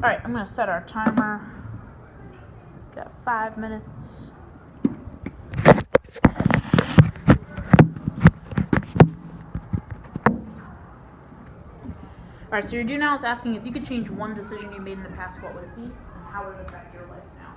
Alright, I'm going to set our timer. Got 5 minutes. Alright, so your do now is asking if you could change one decision you made in the past, what would it be? And how would it affect your life now?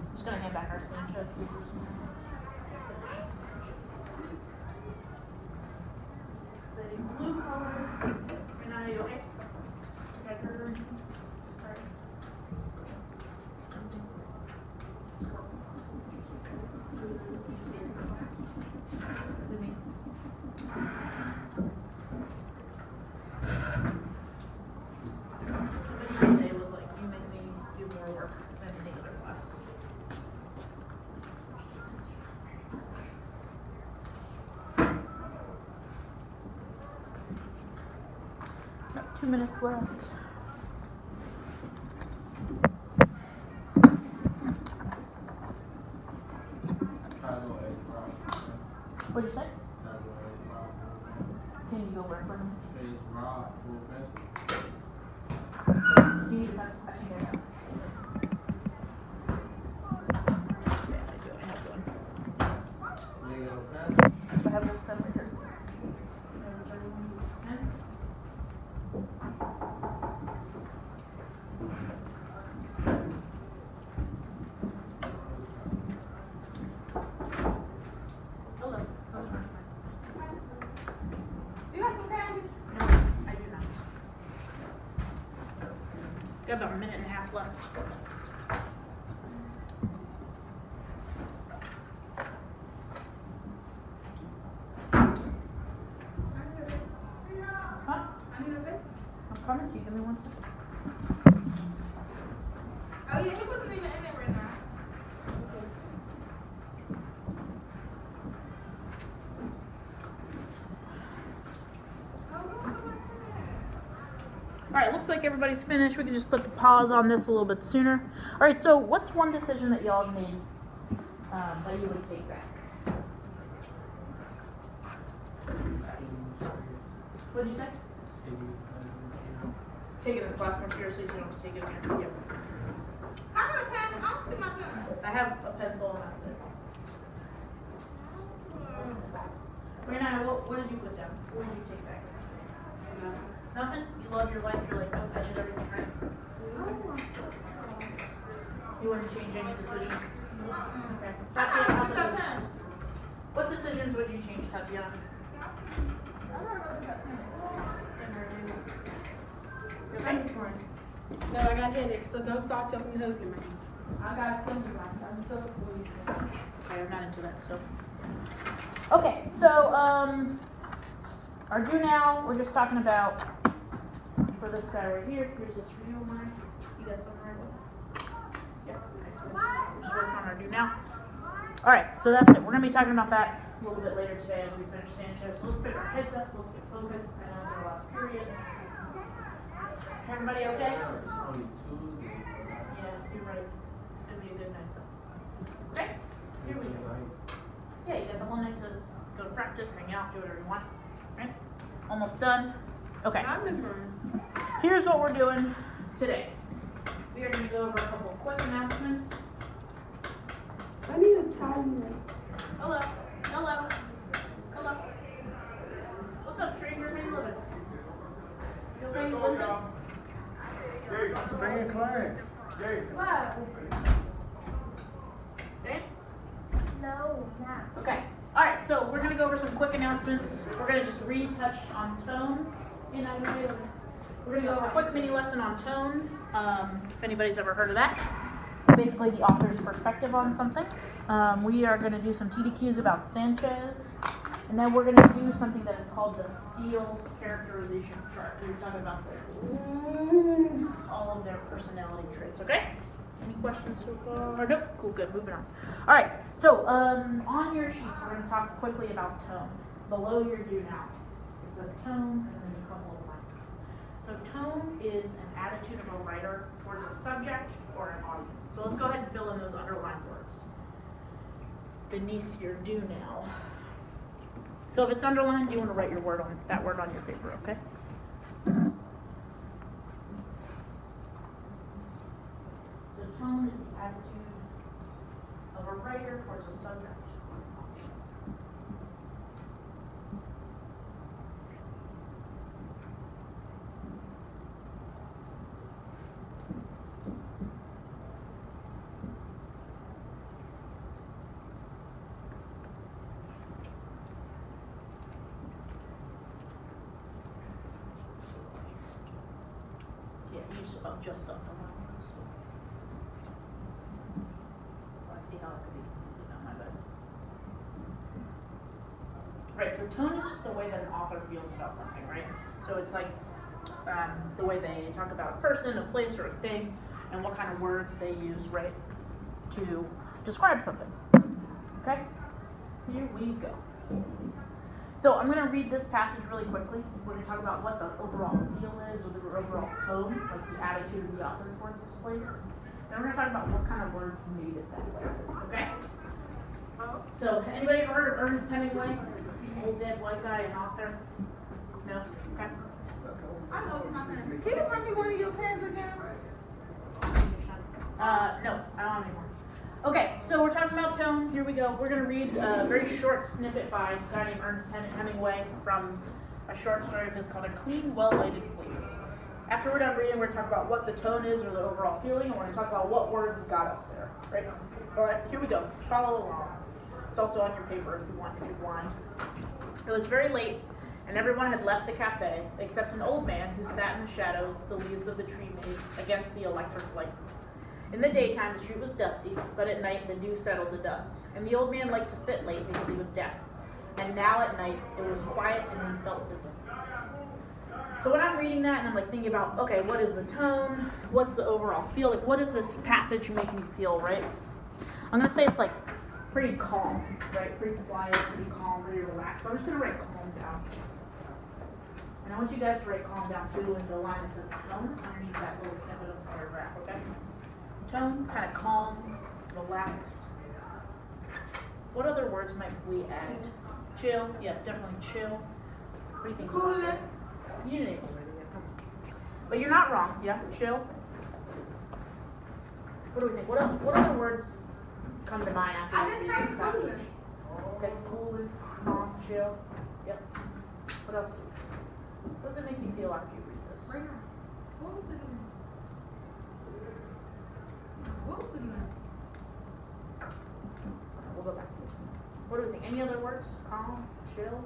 I'm just going to hand back our Sanchez. Blue color. And now you okay? Today was like, you make me do more work than any other class. About 2 minutes left. What'd you say? Can you go where for me? You need a pencil. I think I have. Yeah, I do. I have one. I have this pen right here. Hello. Do you have some candy? No, I do not. Got about a minute and a half left. Huh? I need a bit. I'm coming to you. Give me 1 second. Oh yeah, he wasn't even in there right now. Alright, looks like everybody's finished. We can just put the pause on this a little bit sooner. Alright, so what's one decision that y'all made that you would take back? What'd you say? Taking this class more seriously so you don't have to take it again. Yep. I got a pen. I don't see my pen. I have a pencil and that's it. Rena, what did you put down? What did you take back? Nothing? You love your life, you're like, nope, I did everything right. You wouldn't change any decisions? Okay. Tatiana, what decisions would you change, Tatiana? I gotta go to that pen. You okay this morning? No, I got headache, so don't start jumping the husband, man. I got a silver one. I'm so pleased. Okay, I'm not into that, so. Okay, so, our do now, we're just talking about, for this guy right here, here's this real one. You got something right with it? Yeah, okay, so we're just working on our do now. Alright, so that's it. We're going to be talking about that a little bit later today as we finish Sanchez. So let's pick our heads up, let's get focused. I know it's our last period. Everybody okay? Yeah, you're right. It's going to be a good night though. Okay, here we go. Yeah, you got the whole night to go to practice, hang out, do whatever you want. Right? Almost done. Okay. I'm just running. Here's what we're doing today. We are going to go over a couple of quick announcements. I need a timer. Hello. Hello. Hello. What's up, stranger? How you living? You okay? You living? Stay in class. What? Stay? No, not. Okay. Alright, so we're going to go over some quick announcements. We're going to just retouch on tone. You know, we're going to go over a quick mini lesson on tone. If anybody's ever heard of that. It's basically the author's perspective on something. We are going to do some TDQs about Sanchez. And then we're going to do something that is called the Steele characterization chart. We're talking about all of their personality traits, okay? Any questions so far? Nope. Cool, good. Moving on. All right. So, on your sheets, we're going to talk quickly about tone. Below your do now, it says tone and then a couple of lines. So, tone is an attitude of a writer towards a subject or an audience. So, let's go ahead and fill in those underlined words beneath your do now. So, if it's underlined, you want to write your word on that word on your paper, okay? Tone is the attitude of a writer towards a subject or an audience. Yeah, use just the underlines. I see how it could be confusing on my bed. Right, so tone is just the way that an author feels about something, right? So it's like the way they talk about a person, a place, or a thing, and what kind of words they use, right, to describe something. Okay? Here we go. So I'm going to read this passage really quickly. We're going to talk about what the overall feel is, or the overall tone, like the attitude of the author towards this place. Then we're going to talk about what kind of words made it that way. Okay? So, anybody ever heard of Ernest Hemingway? Old dead white guy, an author? No? Okay. I know my pen. Can you bring me one of your pens again? No, I don't have any more. Okay, so we're talking about tone. Here we go. We're going to read a very short snippet by a guy named Ernest Hemingway from a short story of his called A Clean, Well-Lighted Place. After we're done reading, we're going to talk about what the tone is or the overall feeling, and we're going to talk about what words got us there. Right? All right, here we go. Follow along. It's also on your paper if you're blind. It was very late, and everyone had left the cafe, except an old man who sat in the shadows the leaves of the tree made against the electric light. In the daytime, the street was dusty, but at night the dew settled the dust, and the old man liked to sit late because he was deaf. And now at night, it was quiet and he felt the difference. So when I'm reading that and I'm like thinking about, okay, what is the tone? What's the overall feel? Like, what does this passage make me feel, right? I'm going to say it's like pretty calm, right? Pretty quiet, pretty calm, pretty relaxed. So I'm just going to write calm down. And I want you guys to write calm down too in the line that says tone underneath that little snippet of the paragraph, okay? Tone, kind of calm, relaxed. What other words might we add? Chill, yeah, definitely chill. What do you think? Cool it. You didn't even read it. Come on. But you're not wrong, yeah, chill. What do we think? What else? What other words come to mind after I we just read say this cool. passage? Okay, cool, calm, chill. Yep. What else? What does it make you feel after you read this? Right now. What was it doing? What was it doing? We'll go back. What do we think? Any other words? Calm, chill,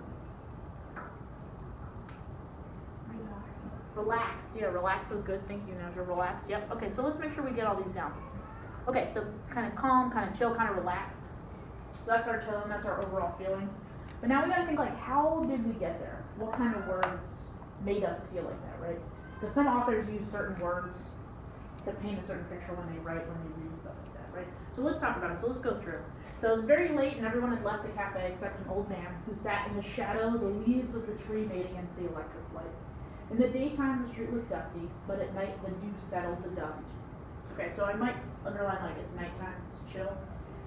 relaxed. Yeah, relaxed was good. Thank you, Najra. Relaxed. Yep. Okay, so let's make sure we get all these down. Okay, so kind of calm, kind of chill, kind of relaxed. So that's our tone, that's our overall feeling. But now we gotta think like, how did we get there? What kind of words made us feel like that, right? Because some authors use certain words to paint a certain picture when they write, when they read, stuff like that, right? So let's talk about it. So let's go through. So it was very late and everyone had left the cafe except an old man who sat in the shadow, the leaves of the tree made against the electric light. In the daytime, the street was dusty, but at night, the dew settled the dust. Okay, so I might underline like it's nighttime, it's chill.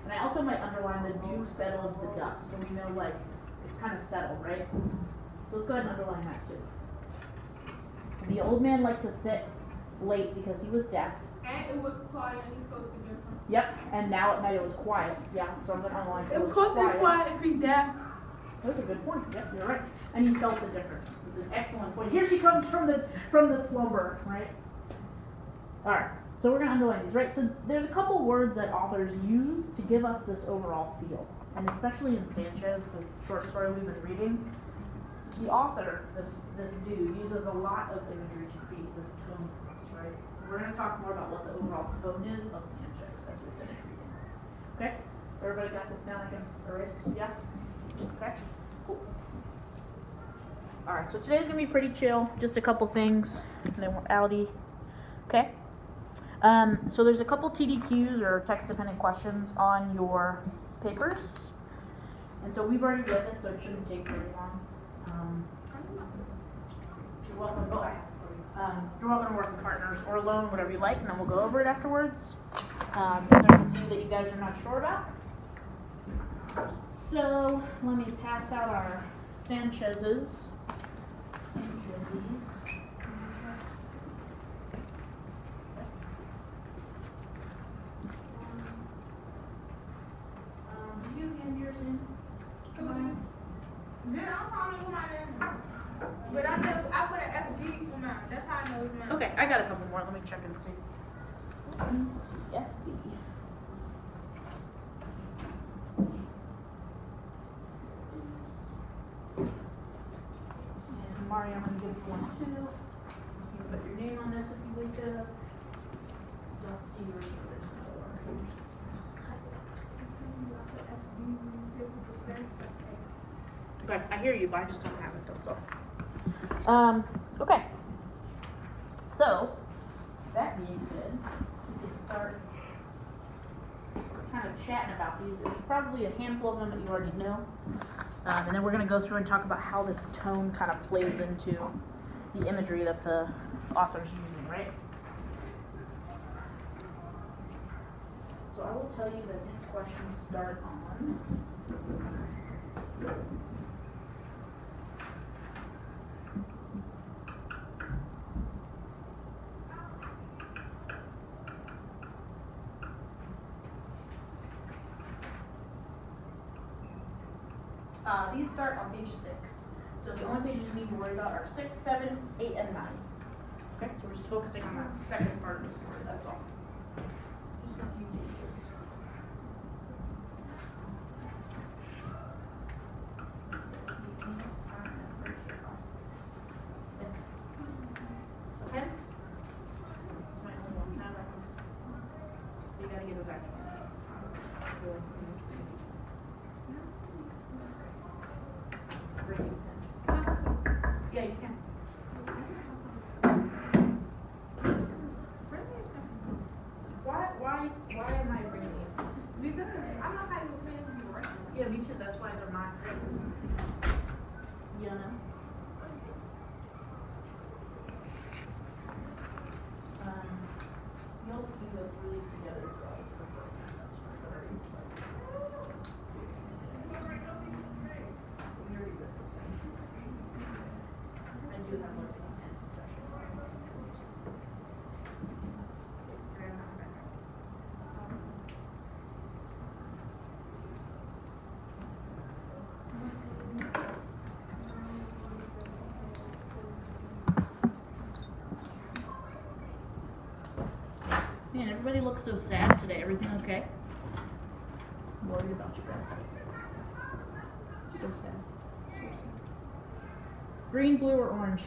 And I also might underline the dew settled the dust, so we know like it's kind of settled, right? So let's go ahead and underline that too. The old man liked to sit late because he was deaf. And it was quiet and he felt the difference. Yep, and now at night it was quiet. Yeah, so I'm gonna underline it was Of course it's quiet if he's deaf. That's a good point. Yep, you're right. And he felt the difference. It's an excellent point. Here she comes from the slumber, right? All right. So we're gonna underline these, right? So there's a couple words that authors use to give us this overall feel, and especially in Sanchez, the short story we've been reading, the author, this dude, uses a lot of imagery to create this tone for us, right? We're gonna talk more about what the overall tone is of Sanchez as we finish reading. Okay? Everybody got this down? I can erase. Yeah. Okay. Cool. All right. So today's gonna be pretty chill. Just a couple things, and then we're outie. Okay. So there's a couple TDQs or text-dependent questions on your papers, and so we've already read this, so it shouldn't take very long. You're welcome. Go ahead. You're welcome to work with partners or alone, whatever you like, and then we'll go over it afterwards. If there's a few that you guys are not sure about. So let me pass out our Sanchez's. Did you hand yours in? Yeah, I'm probably with my name. But I put an FB for mine. That's how I know it's mine. Okay, I got a couple more. Let me check and see. Let me see. FB. And Mario, I'm going to give you one too. You can put your name on this if you wake up. Don't see where there's no Okay, I hear you, but I just don't have it, that's all. Okay. So, that being said, we can start kind of chatting about these. There's probably a handful of them that you already know. And then we're going to go through and talk about how this tone kind of plays into the imagery that the author's using, right? So I will tell you that these questions start on these start on page 6. So the only pages you need to worry about are 6, 7, 8, and 9. Okay, so we're just focusing on that second part of the story, that's all. Just a few pages. Yes. Okay? It's my only one. Now back. You gotta give it back to me. Yeah, you can. Why am I bringing you? Because I'm not how you plan to be working. Yeah, me too. That's why they're not grades. You know? You also can go through these together as well. That's for sure. We already did this. I do have like an end session. Man, everybody looks so sad today. Everything okay? I'm worried about you guys. So sad. So sad. Green, blue, or orange?